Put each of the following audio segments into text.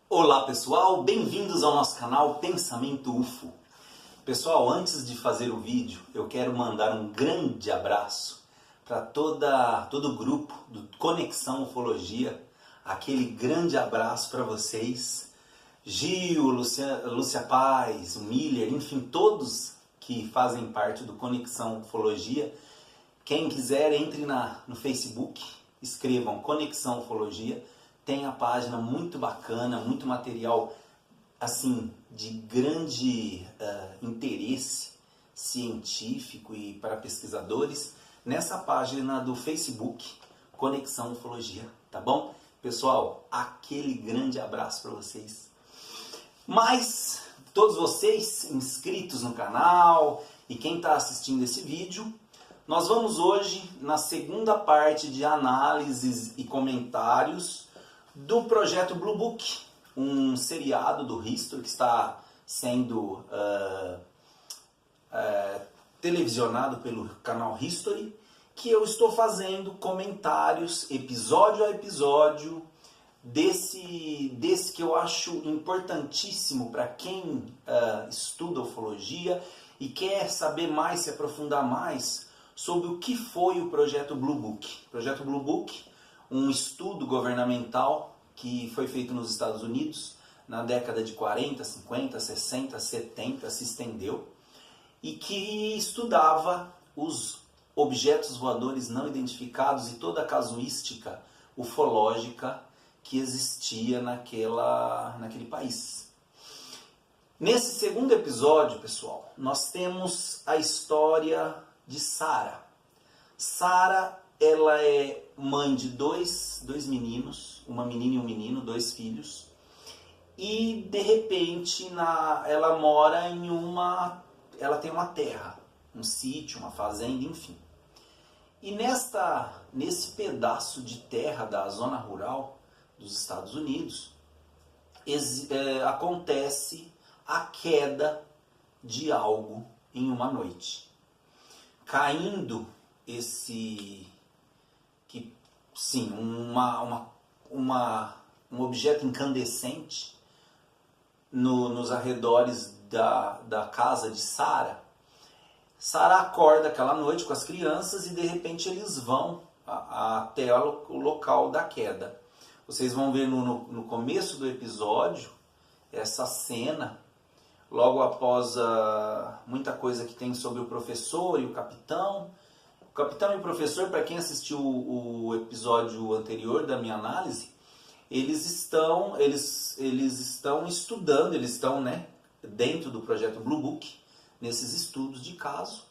Olá pessoal, bem-vindos ao nosso canal Pensamento UFO. Pessoal, antes de fazer o vídeo, eu quero mandar um grande abraço para todo o grupo do Conexão Ufologia. Aquele grande abraço para vocês, Gil, Lúcia Paz, o Miller, enfim, todos que fazem parte do Conexão Ufologia. Quem quiser, entre no Facebook, escrevam Conexão Ufologia. Tem a página muito bacana, muito material assim de grande interesse científico e para pesquisadores nessa página do Facebook Conexão Ufologia, tá bom? Pessoal, aquele grande abraço para vocês. Mas todos vocês inscritos no canal e quem está assistindo esse vídeo, nós vamos hoje na segunda parte de análises e comentários do projeto Blue Book, um seriado do History que está sendo televisionado pelo canal History, que eu estou fazendo comentários episódio a episódio desse que eu acho importantíssimo para quem estuda ufologia e quer saber mais, se aprofundar mais sobre o que foi o projeto Blue Book. O projeto Blue Book, um estudo governamental que foi feito nos Estados Unidos na década de 40, 50, 60, 70, se estendeu, e que estudava os objetos voadores não identificados e toda a casuística ufológica que existia naquele país. Nesse segundo episódio, pessoal, nós temos a história de Sara. Sara, ela é mãe de dois meninos, uma menina e um menino, 2 filhos. E de repente ela mora ela tem uma terra, um sítio, uma fazenda, enfim. E nesse pedaço de terra da zona rural dos Estados Unidos, acontece a queda de algo em uma noite. Caindo um objeto incandescente nos arredores da casa de Sara. Sara acorda aquela noite com as crianças e de repente eles vão até o local da queda. Vocês vão ver no começo do episódio essa cena, logo após muita coisa que tem sobre o professor e o capitão. O capitão e o professor, para quem assistiu o episódio anterior da minha análise, eles estão estudando, eles estão dentro do projeto Blue Book, nesses estudos de caso.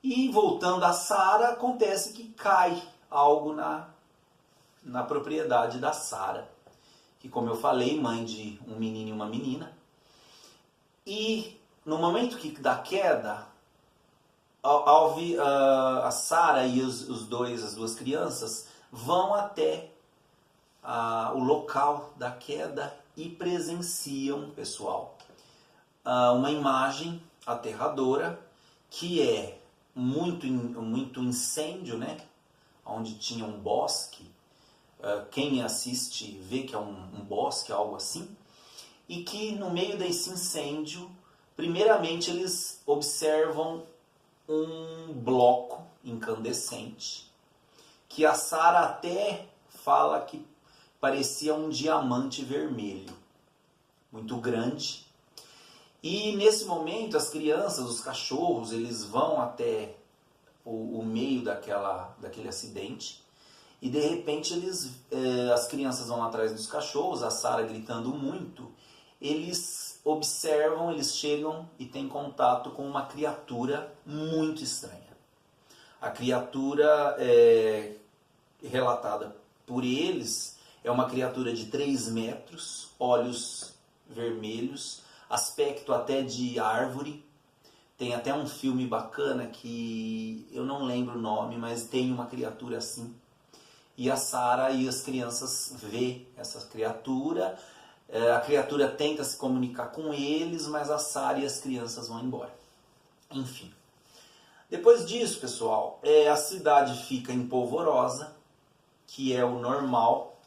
E voltando a Sara, acontece que cai algo na propriedade da Sara, que, como eu falei, mãe de um menino e uma menina. E no momento da queda, a Sara e as 2 crianças vão até o local da queda e presenciam, pessoal, uma imagem aterradora, que é muito incêndio, onde tinha um bosque. Quem assiste vê que é um bosque, algo assim, e que no meio desse incêndio, primeiramente eles observam um bloco incandescente, que a Sara até fala que parecia um diamante vermelho, muito grande. E nesse momento as crianças, os cachorros, eles vão até o meio daquele acidente, e de repente as crianças vão atrás dos cachorros, a Sara gritando muito. Eles observam, eles chegam e têm contato com uma criatura muito estranha. A criatura relatada por eles é uma criatura de 3 metros, olhos vermelhos, aspecto até de árvore. Tem até um filme bacana que eu não lembro o nome, mas tem uma criatura assim. E a Sara e as crianças vê essa criatura. A criatura tenta se comunicar com eles, mas a Sara e as crianças vão embora. Enfim. Depois disso, pessoal, a cidade fica em polvorosa, que é o normal.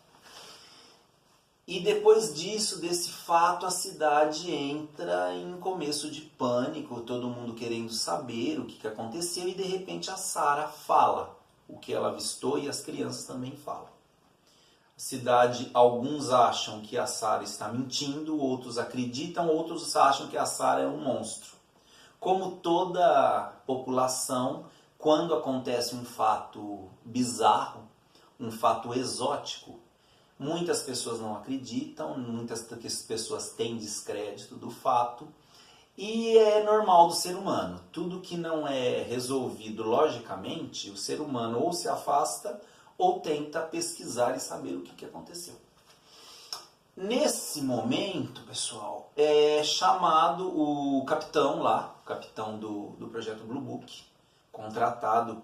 E depois disso, desse fato, a cidade entra em começo de pânico, todo mundo querendo saber o que aconteceu, e de repente a Sarah fala o que ela avistou e as crianças também falam. A cidade, alguns acham que a Sarah está mentindo, outros acreditam, outros acham que a Sarah é um monstro. Como toda população, quando acontece um fato bizarro, um fato exótico, muitas pessoas não acreditam, muitas pessoas têm descrédito do fato, e é normal do ser humano. Tudo que não é resolvido logicamente, o ser humano ou se afasta ou tenta pesquisar e saber o que aconteceu. Nesse momento, pessoal, é chamado o capitão lá, o capitão do projeto Blue Book, contratado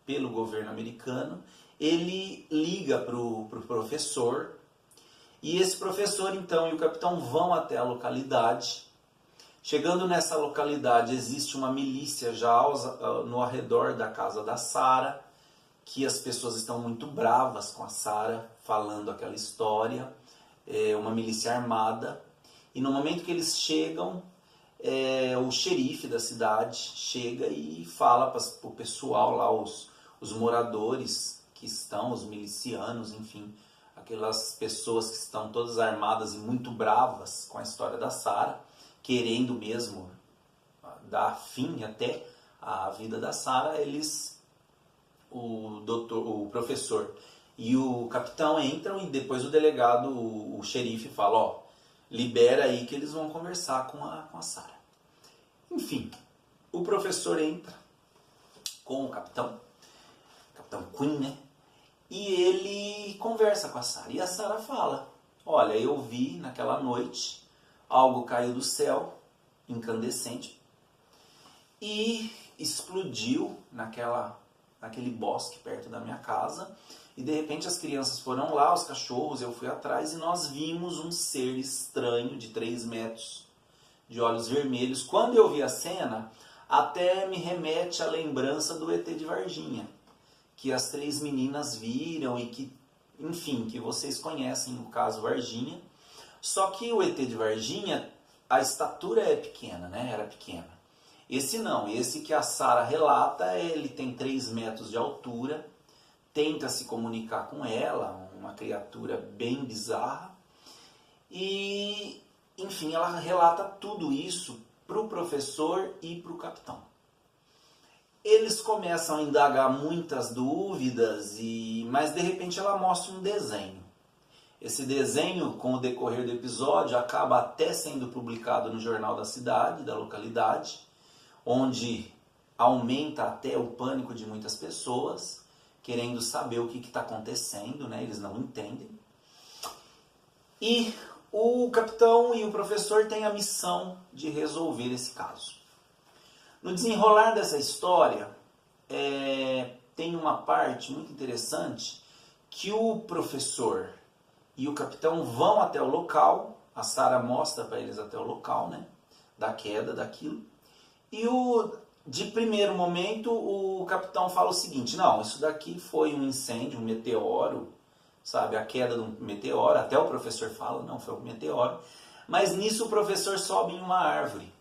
pelo governo americano. Ele liga para o professor, e esse professor então e o capitão vão até a localidade. Chegando nessa localidade, existe uma milícia já no arredor da casa da Sarah, que as pessoas estão muito bravas com a Sarah, falando aquela história, uma milícia armada. E no momento que eles chegam, o xerife da cidade chega e fala para o pessoal lá, os moradores que estão, os milicianos, enfim, aquelas pessoas que estão todas armadas e muito bravas com a história da Sarah, querendo mesmo dar fim até à vida da Sarah, o professor e o capitão entram, e depois o delegado, o xerife, fala, libera aí que eles vão conversar com a Sarah. Enfim, o professor entra com o capitão Quinn, né? E ele conversa com a Sarah. E a Sarah fala, olha, eu vi naquela noite, algo caiu do céu, incandescente, e explodiu naquele bosque perto da minha casa. E de repente as crianças foram lá, os cachorros, eu fui atrás, e nós vimos um ser estranho de 3 metros, de olhos vermelhos. Quando eu vi a cena, até me remete à lembrança do ET de Varginha, que as 3 meninas viram e que, enfim, que vocês conhecem o caso Varginha. Só que o ET de Varginha, a estatura é pequena, né? Era pequena. Esse não, esse que a Sarah relata, ele tem 3 metros de altura, tenta se comunicar com ela, uma criatura bem bizarra. E, enfim, ela relata tudo isso para o professor e para o capitão. Eles começam a indagar muitas dúvidas, mas de repente ela mostra um desenho. Esse desenho, com o decorrer do episódio, acaba até sendo publicado no jornal da cidade, da localidade, onde aumenta até o pânico de muitas pessoas, querendo saber o que está acontecendo, né? Eles não entendem. E o capitão e o professor têm a missão de resolver esse caso. No desenrolar dessa história, tem uma parte muito interessante que o professor e o capitão vão até o local, a Sarah mostra para eles até o local, né, da queda daquilo, e de primeiro momento o capitão fala o seguinte, não, isso daqui foi um incêndio, um meteoro, sabe, a queda de um meteoro, até o professor fala, não, foi um meteoro, mas nisso o professor sobe em uma árvore.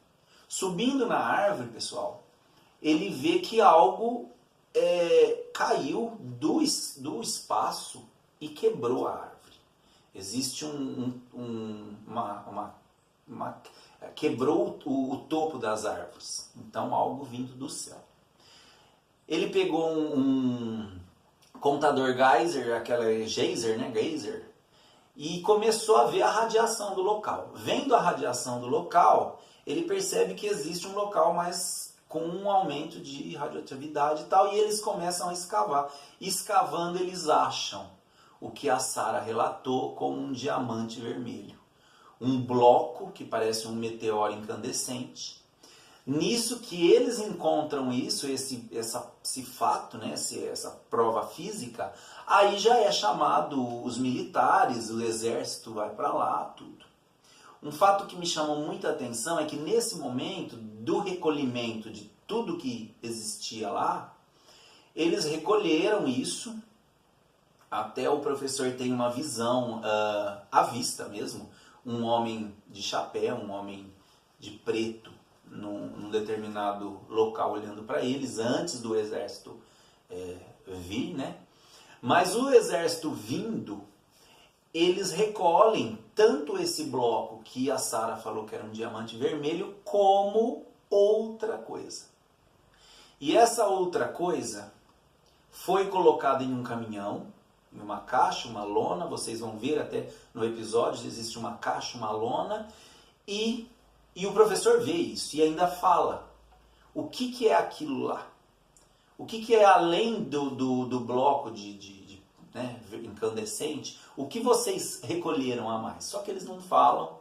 Subindo na árvore, pessoal, ele vê que algo caiu do espaço e quebrou a árvore. Existe quebrou o topo das árvores. Então, algo vindo do céu. Ele pegou um contador Geyser, aquela Geyser, né? Geyser, e começou a ver a radiação do local. Vendo a radiação do local, ele percebe que existe um local mais com um aumento de radioatividade e tal, e eles começam a escavar. Escavando, eles acham o que a Sarah relatou como um diamante vermelho. Um bloco que parece um meteoro incandescente. Nisso que eles encontram esse fato, né, essa prova física, aí já é chamado os militares, o exército vai para lá, tudo. Um fato que me chamou muita atenção é que nesse momento do recolhimento de tudo que existia lá, eles recolheram isso Até o professor tem uma visão à vista mesmo, um homem de chapéu, um homem de preto, num determinado local olhando para eles, antes do exército vir, né? Mas o exército vindo, eles recolhem tanto esse bloco que a Sara falou que era um diamante vermelho, como outra coisa. E essa outra coisa foi colocada em um caminhão, em uma caixa, uma lona, vocês vão ver até no episódio, existe uma caixa, uma lona, e o professor vê isso e ainda fala o que é aquilo lá. O que é além do bloco né, incandescente, o que vocês recolheram a mais? Só que eles não falam.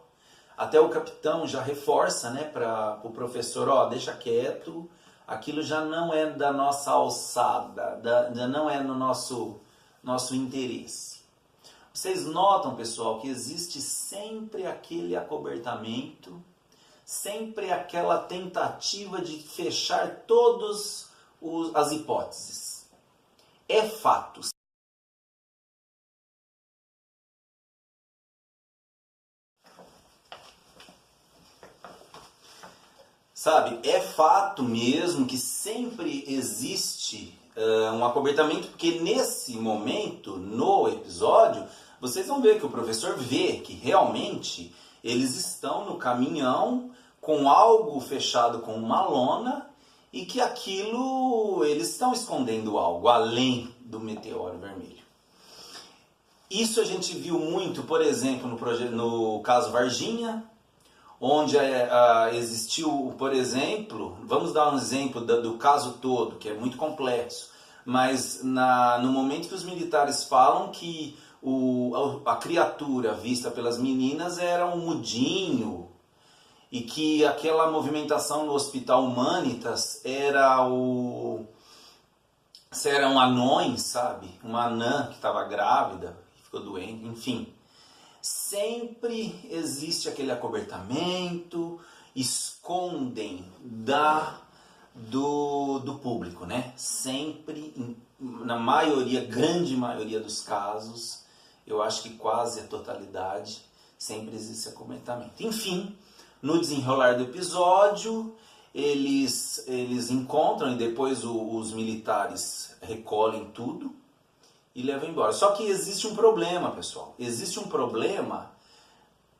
Até o capitão já reforça, né, para o professor, ó, deixa quieto, aquilo já não é da nossa alçada, já não é no nosso interesse. Vocês notam, pessoal, que existe sempre aquele acobertamento, sempre aquela tentativa de fechar todas as hipóteses. É fato. Sabe, é fato mesmo que sempre existe um acobertamento, porque nesse momento, no episódio, vocês vão ver que o professor vê que realmente eles estão no caminhão com algo fechado com uma lona e que aquilo, eles estão escondendo algo além do meteoro vermelho. Isso a gente viu muito, por exemplo, no caso Varginha, onde existiu, por exemplo, vamos dar um exemplo do caso todo, que é muito complexo, mas no momento que os militares falam que a criatura vista pelas meninas era um mudinho, e que aquela movimentação no Hospital Humanitas eram anões, sabe? Uma anã que estava grávida, que ficou doente, enfim. Sempre existe aquele acobertamento, escondem do público, né? Sempre, na maioria, grande maioria dos casos, eu acho que quase a totalidade, sempre existe esse acobertamento. Enfim, no desenrolar do episódio, eles encontram e depois os militares recolhem tudo e levam embora. Só que existe um problema, pessoal. Existe um problema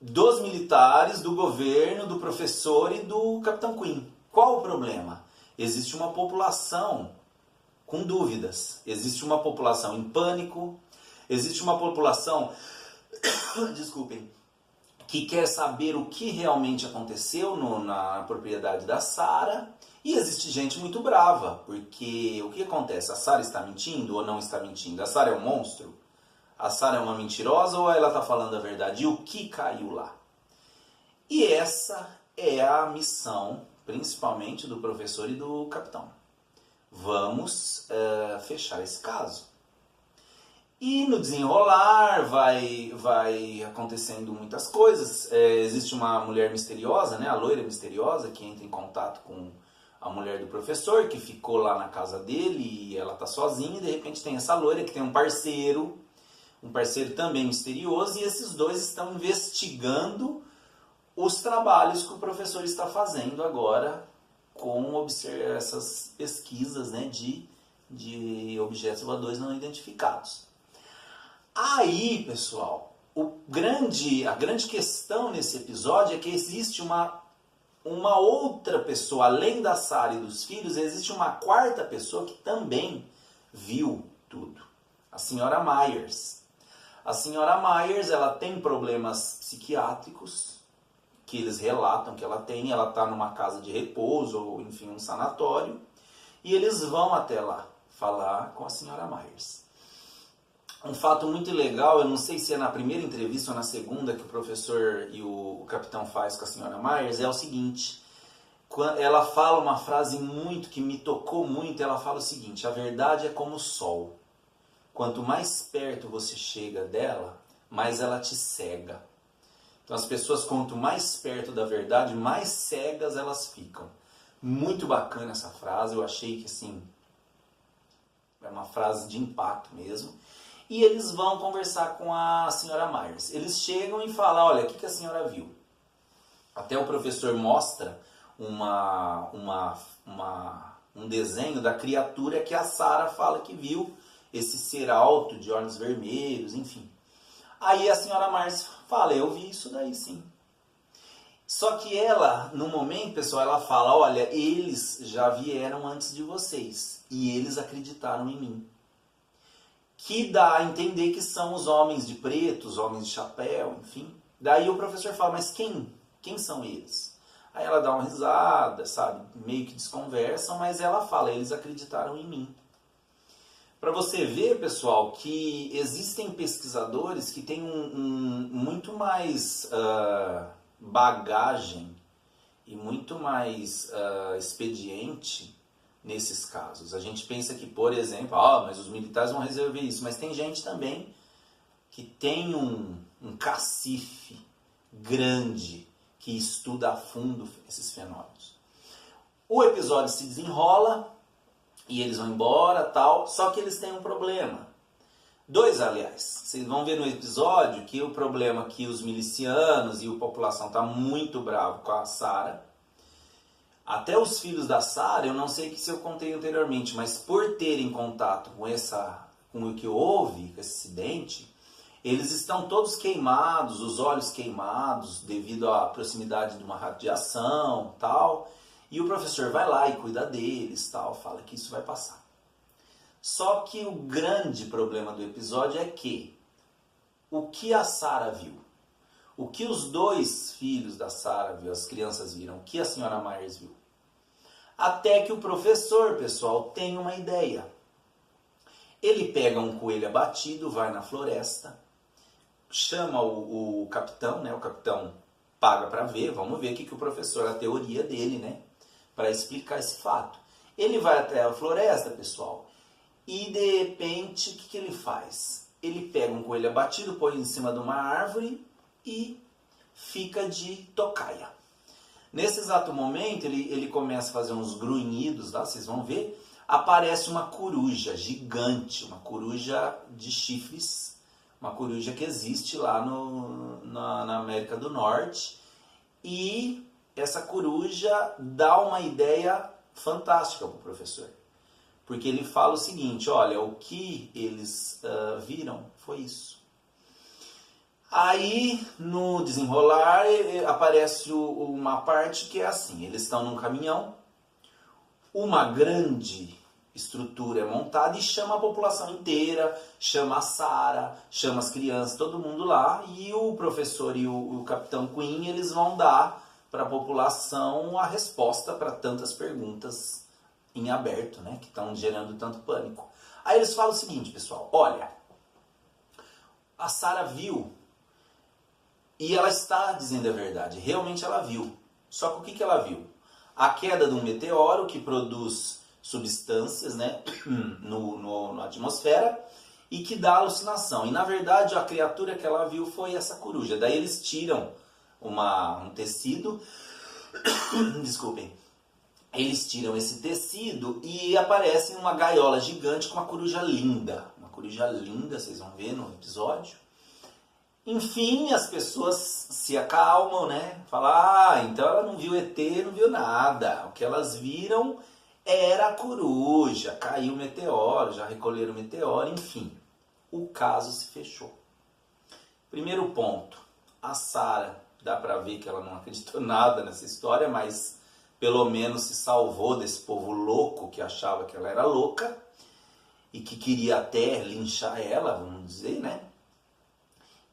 dos militares, do governo, do professor e do Capitão Queen. Qual o problema? Existe uma população com dúvidas. Existe uma população em pânico. Existe uma população, desculpem, que quer saber o que realmente aconteceu na propriedade da Sara. E existe gente muito brava, porque o que acontece? A Sara está mentindo ou não está mentindo? A Sara é um monstro? A Sara é uma mentirosa ou ela está falando a verdade? E o que caiu lá? E essa é a missão, principalmente do professor e do capitão. Vamos fechar esse caso. E no desenrolar vai acontecendo muitas coisas. Existe uma mulher misteriosa, né, a loira misteriosa, que entra em contato com a mulher do professor, que ficou lá na casa dele e ela está sozinha. E de repente tem essa loira que tem um parceiro também misterioso. E esses dois estão investigando os trabalhos que o professor está fazendo agora com essas pesquisas, né, de objetos voadores não identificados. Aí, pessoal, a grande questão nesse episódio é que existe uma outra pessoa, além da Sara e dos filhos, existe uma quarta pessoa que também viu tudo. A senhora Myers. A senhora Myers, ela tem problemas psiquiátricos, que eles relatam que ela tem. Ela está numa casa de repouso, ou enfim, um sanatório. E eles vão até lá falar com a senhora Myers. Um fato muito legal, eu não sei se é na primeira entrevista ou na segunda que o professor e o capitão faz com a senhora Myers, é o seguinte: ela fala uma frase que me tocou muito. Ela fala o seguinte: a verdade é como o sol. Quanto mais perto você chega dela, mais ela te cega. Então as pessoas, quanto mais perto da verdade, mais cegas elas ficam. Muito bacana essa frase, eu achei que assim, é uma frase de impacto mesmo. e eles vão conversar com a senhora Myers. Eles chegam e falam, olha, o que a senhora viu? Até o professor mostra um desenho da criatura que a Sarah fala que viu, esse ser alto de olhos vermelhos, enfim. Aí a senhora Myers fala, eu vi isso daí sim. Só que ela, no momento, pessoal, ela fala, olha, eles já vieram antes de vocês e eles acreditaram em mim. Que dá a entender que são os homens de preto, os homens de chapéu, enfim. Daí o professor fala, mas quem são eles? Aí ela dá uma risada, sabe, meio que desconversam, mas ela fala, eles acreditaram em mim. Para você ver, pessoal, que existem pesquisadores que têm muito mais bagagem e muito mais expediente nesses casos. A gente pensa que, por exemplo, mas os militares vão resolver isso, mas tem gente também que tem um cacife grande que estuda a fundo esses fenômenos. O episódio se desenrola e eles vão embora, tal, só que eles têm um problema. Dois, aliás. Vocês vão ver no episódio que o problema é que os milicianos e a população está muito bravo com a Sarah. Até os filhos da Sarah, eu não sei se eu contei anteriormente, mas por terem contato com o que houve, com esse acidente, eles estão todos queimados, os olhos queimados devido à proximidade de uma radiação, tal. E o professor vai lá e cuida deles, tal, fala que isso vai passar. Só que o grande problema do episódio é que o que a Sarah viu, o que os dois filhos da Sarah viu, as crianças viram, o que a senhora Myers viu. Até que o professor, pessoal, tem uma ideia. Ele pega um coelho abatido, vai na floresta, chama o capitão, né? O capitão paga para ver, vamos ver o que o professor, a teoria dele, né? Para explicar esse fato. Ele vai até a floresta, pessoal, e de repente, o que ele faz? Ele pega um coelho abatido, põe em cima de uma árvore e fica de tocaia. Nesse exato momento, ele começa a fazer uns grunhidos lá, vocês vão ver. Aparece uma coruja gigante, uma coruja de chifres, uma coruja que existe lá na América do Norte. E essa coruja dá uma ideia fantástica para o professor. Porque ele fala o seguinte, olha, o que eles viram foi isso. Aí, no desenrolar, aparece uma parte que é assim, eles estão num caminhão, uma grande estrutura é montada e chama a população inteira, chama a Sarah, chama as crianças, todo mundo lá, e o professor e o capitão Quinn, eles vão dar para a população a resposta para tantas perguntas em aberto, né, que estão gerando tanto pânico. Aí eles falam o seguinte, pessoal, olha, a Sarah viu e ela está dizendo a verdade, realmente ela viu. Só que o que ela viu? A queda de um meteoro que produz substâncias, né, na atmosfera e que dá alucinação. E na verdade a criatura que ela viu foi essa coruja. Daí eles tiram um tecido, desculpem, eles tiram esse tecido e aparece uma gaiola gigante com uma coruja linda. Uma coruja linda, vocês vão ver no episódio. Enfim, as pessoas se acalmam, né? Falam, então ela não viu ET, não viu nada. O que elas viram era a coruja, caiu o meteoro, já recolheram o meteoro, enfim. O caso se fechou. Primeiro ponto, a Sarah, dá pra ver que ela não acreditou nada nessa história, mas pelo menos se salvou desse povo louco que achava que ela era louca e que queria até linchar ela, vamos dizer, né?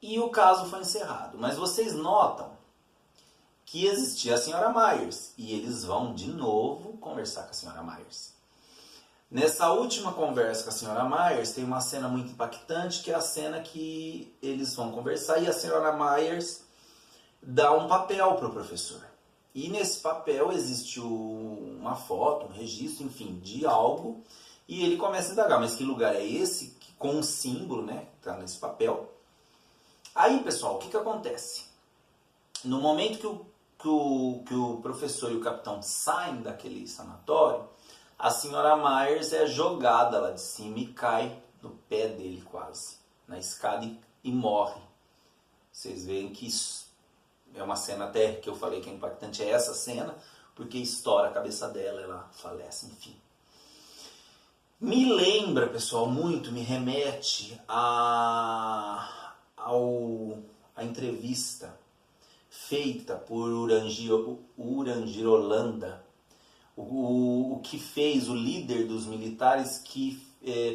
E o caso foi encerrado. Mas vocês notam que existia a senhora Myers. E eles vão de novo conversar com a senhora Myers. Nessa última conversa com a senhora Myers, tem uma cena muito impactante, que é a cena que eles vão conversar e a senhora Myers dá um papel para o professor. E nesse papel existe uma foto, um registro, enfim, de algo. E ele começa a indagar, mas que lugar é esse? Com um símbolo, né, que está nesse papel. Aí, pessoal, o que acontece? No momento que o professor e o capitão saem daquele sanatório, a senhora Myers é jogada lá de cima e cai no pé dele quase. na escada e morre. Vocês veem que isso é uma cena até que eu falei que é impactante, é essa cena, porque estoura a cabeça dela, ela falece, enfim. Me lembra, pessoal, muito, me remete à entrevista feita por Urangir Holanda, o que fez o líder dos militares que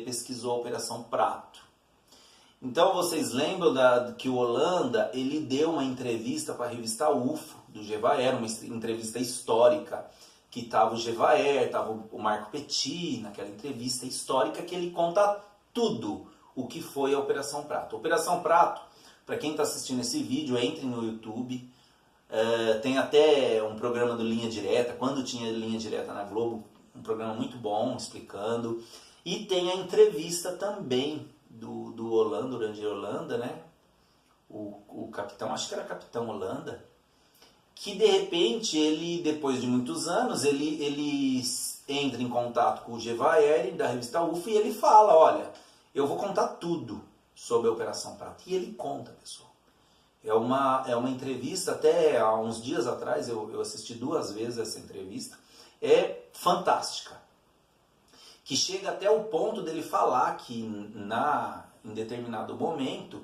pesquisou a Operação Prato. Então vocês lembram que o Holanda ele deu uma entrevista para a revista UFO do Gevaer, uma entrevista histórica, que estava o Gevaer, estava o Marco Petit naquela entrevista histórica, que ele conta tudo o que foi a Operação Prato. Operação Prato, para quem está assistindo esse vídeo, entre no YouTube, tem até um programa do Linha Direta, quando tinha Linha Direta na Globo, um programa muito bom, explicando. E tem a entrevista também do Holanda, Urangir Holanda, né? O capitão, acho que era capitão Holanda, que de repente, ele, depois de muitos anos, ele entra em contato com o Gevaer da revista UFO e ele fala, olha, eu vou contar tudo sobre a Operação Prato. E ele conta, pessoal. É uma entrevista, até há uns dias atrás, eu assisti 2 vezes essa entrevista, é fantástica. Que chega até o ponto dele falar que em determinado momento,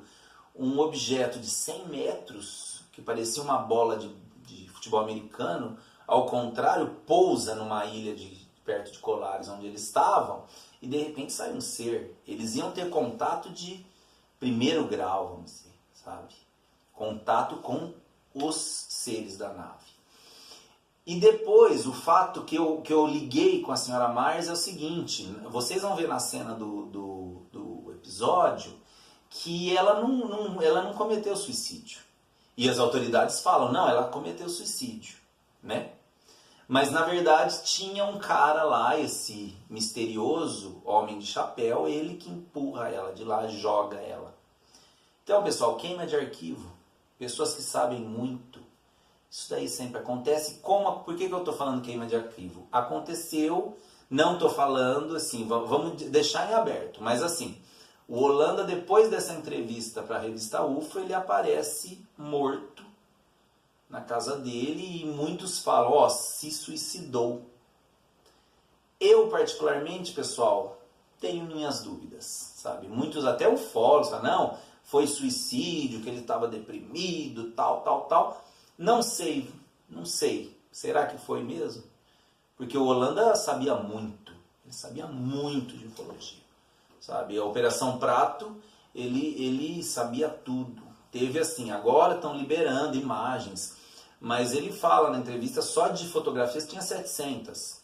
um objeto de 100 metros, que parecia uma bola de futebol americano, ao contrário, pousa numa ilha perto de Colares, onde eles estavam, e de repente sai um ser. Eles iam ter contato de primeiro grau, vamos dizer, sabe? Contato com os seres da nave. E depois, o fato que eu liguei com a senhora Myers é o seguinte, vocês vão ver na cena do episódio que ela não cometeu suicídio. E as autoridades falam, não, ela cometeu suicídio, né? Mas na verdade tinha um cara lá, esse misterioso homem de chapéu, ele que empurra ela de lá, joga ela. Então, pessoal, queima de arquivo. Pessoas que sabem muito. Isso daí sempre acontece. Por que eu estou falando queima de arquivo? Aconteceu, não estou falando assim, vamos deixar em aberto, mas assim, o Holanda, depois dessa entrevista para a revista UFO, ele aparece morto na casa dele e muitos falam, se suicidou. Eu, particularmente, pessoal, tenho minhas dúvidas, sabe? Muitos, até ufólogos, falam, não, foi suicídio, que ele estava deprimido, tal. Não sei. Será que foi mesmo? Porque o Holanda sabia muito, ele sabia muito de ufologia. Sabe, a Operação Prato, ele sabia tudo. Teve assim, agora estão liberando imagens, mas ele fala na entrevista, só de fotografias tinha 700.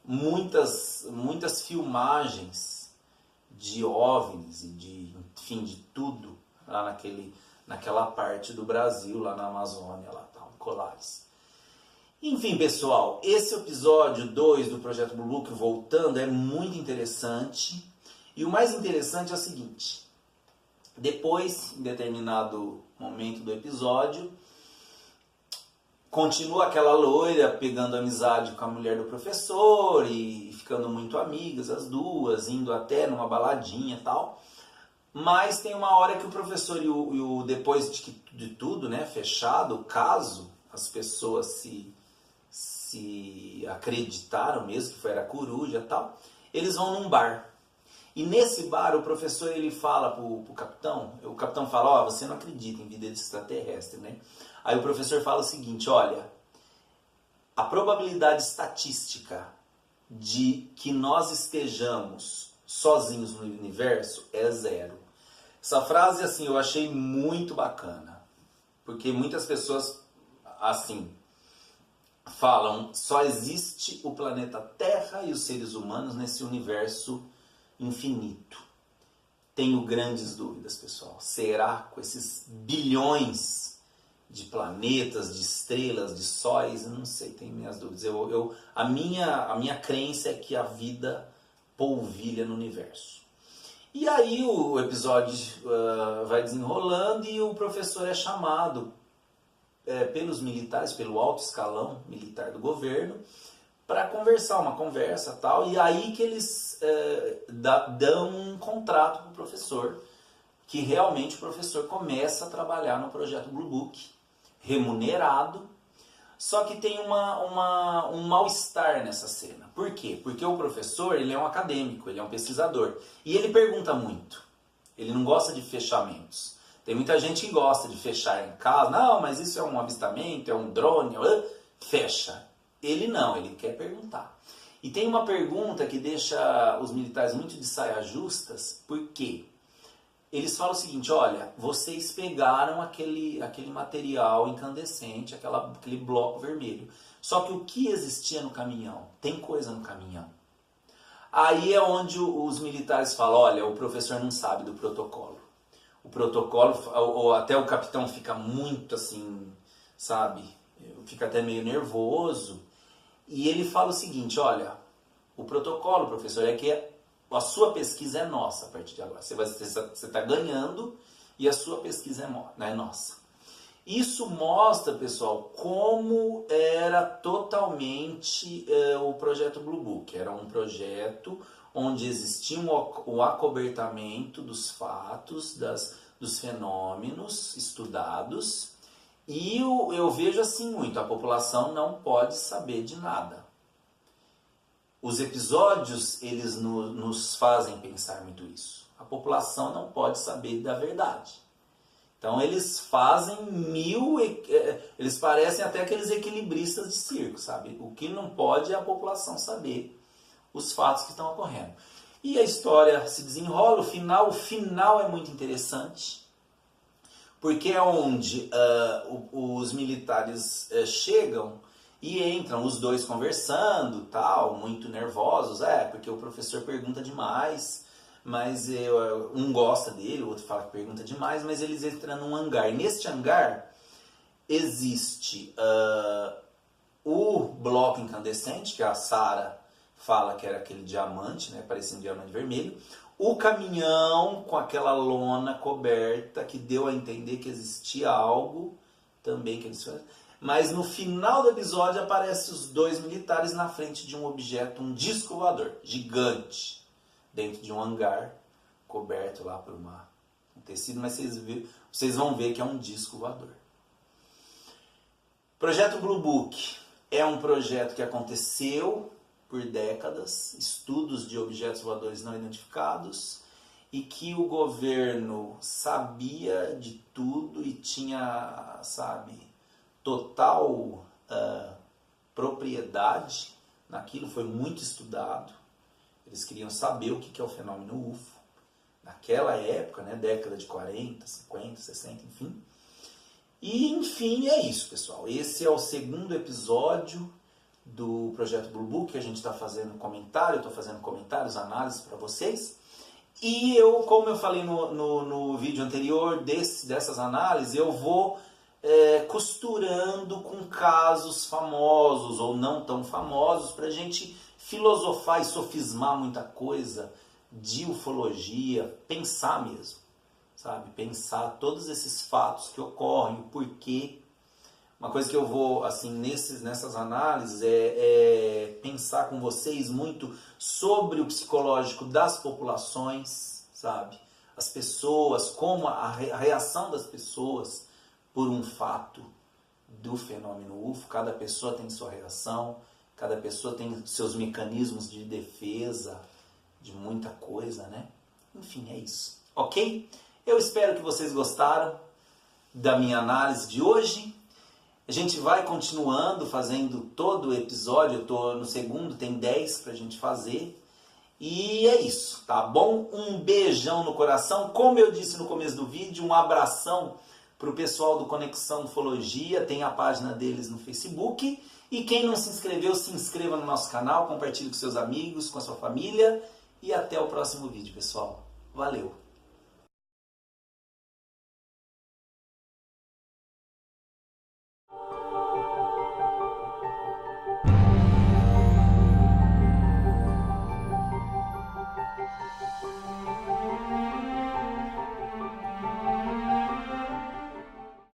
Muitas filmagens de OVNIs e enfim, de tudo lá naquela parte do Brasil, lá na Amazônia, lá tal, em Colares. Enfim, pessoal, esse episódio 2 do Projeto Blue Book, voltando, é muito interessante. E o mais interessante é o seguinte, depois, em determinado momento do episódio, continua aquela loira pegando amizade com a mulher do professor e ficando muito amigas as duas, indo até numa baladinha e tal. Mas tem uma hora que o professor depois de tudo, né, fechado, o caso, as pessoas se acreditaram mesmo que era coruja e tal, eles vão num bar. E nesse bar, o professor ele fala pro capitão, o capitão fala, você não acredita em vida extraterrestre, né? Aí o professor fala o seguinte, olha, a probabilidade estatística de que nós estejamos sozinhos no universo é 0. Essa frase, assim, eu achei muito bacana, porque muitas pessoas, assim, falam, só existe o planeta Terra e os seres humanos nesse universo infinito. Tenho grandes dúvidas, pessoal. Será com esses bilhões de planetas, de estrelas, de sóis? Eu não sei, tenho minhas dúvidas. A minha crença é que a vida polvilha no universo. E aí o episódio vai desenrolando e o professor é chamado pelos militares, pelo alto escalão militar do governo, para conversar, uma conversa tal, e aí que eles dão um contrato para o professor, que realmente o professor começa a trabalhar no projeto Blue Book, remunerado, só que tem um mal-estar nessa cena. Por quê? Porque o professor, ele é um acadêmico, ele é um pesquisador, e ele pergunta muito, ele não gosta de fechamentos. Tem muita gente que gosta de fechar em casa, não, mas isso é um avistamento, é um drone, fecha. Ele não, ele quer perguntar. E tem uma pergunta que deixa os militares muito de saias justas, por quê? Eles falam o seguinte, olha, vocês pegaram aquele material incandescente, aquele bloco vermelho. Só que o que existia no caminhão? Tem coisa no caminhão. Aí é onde os militares falam, olha, o professor não sabe do protocolo. O protocolo, ou até o capitão fica muito assim, sabe? Fica até meio nervoso. E ele fala o seguinte, olha, o protocolo, professor, é que a sua pesquisa é nossa a partir de agora. Você está ganhando e a sua pesquisa é nossa. Isso mostra, pessoal, como era totalmente o projeto Blue Book. Era um projeto onde existia o acobertamento dos fatos, dos fenômenos estudados. E eu vejo assim muito, a população não pode saber de nada. Os episódios, eles nos fazem pensar muito isso. A população não pode saber da verdade. Então eles fazem eles parecem até aqueles equilibristas de circo, sabe? O que não pode é a população saber os fatos que estão ocorrendo. E a história se desenrola, o final é muito interessante, porque é onde os militares chegam e entram os dois conversando, tal, muito nervosos, porque o professor pergunta demais, mas um gosta dele, o outro fala que pergunta demais, mas eles entram num hangar. E neste hangar existe o bloco incandescente, que a Sarah fala que era aquele diamante, né, parecia um diamante vermelho, o caminhão com aquela lona coberta, que deu a entender que existia algo também que eles faziam. Mas no final do episódio aparecem os dois militares na frente de um objeto, um disco voador gigante, dentro de um hangar, coberto lá por um tecido, mas vocês vão ver que é um disco voador. Projeto Blue Book é um projeto que aconteceu por décadas, estudos de objetos voadores não identificados, e que o governo sabia de tudo e tinha, total propriedade naquilo, foi muito estudado. Eles queriam saber o que é o fenômeno UFO. Naquela época, né, década de 40, 50, 60, enfim. E, enfim, é isso, pessoal. Esse é o segundo episódio do Projeto Blue Book, que a gente está fazendo comentário, eu estou fazendo comentários, análises para vocês. E como eu falei no vídeo anterior dessas análises, eu vou costurando com casos famosos ou não tão famosos para a gente filosofar e sofismar muita coisa de ufologia, pensar mesmo, sabe? Pensar todos esses fatos que ocorrem, o porquê. Uma coisa que eu vou, assim, nessas análises é pensar com vocês muito sobre o psicológico das populações, sabe? As pessoas, como a reação das pessoas por um fato do fenômeno UFO. Cada pessoa tem sua reação, cada pessoa tem seus mecanismos de defesa de muita coisa, né? Enfim, é isso. Ok? Eu espero que vocês gostaram da minha análise de hoje. A gente vai continuando fazendo todo o episódio, eu estou no segundo, tem 10 para a gente fazer. E é isso, tá bom? Um beijão no coração. Como eu disse no começo do vídeo, um abração para o pessoal do Conexão Ufologia, tem a página deles no Facebook. E quem não se inscreveu, se inscreva no nosso canal, compartilhe com seus amigos, com a sua família. E até o próximo vídeo, pessoal. Valeu!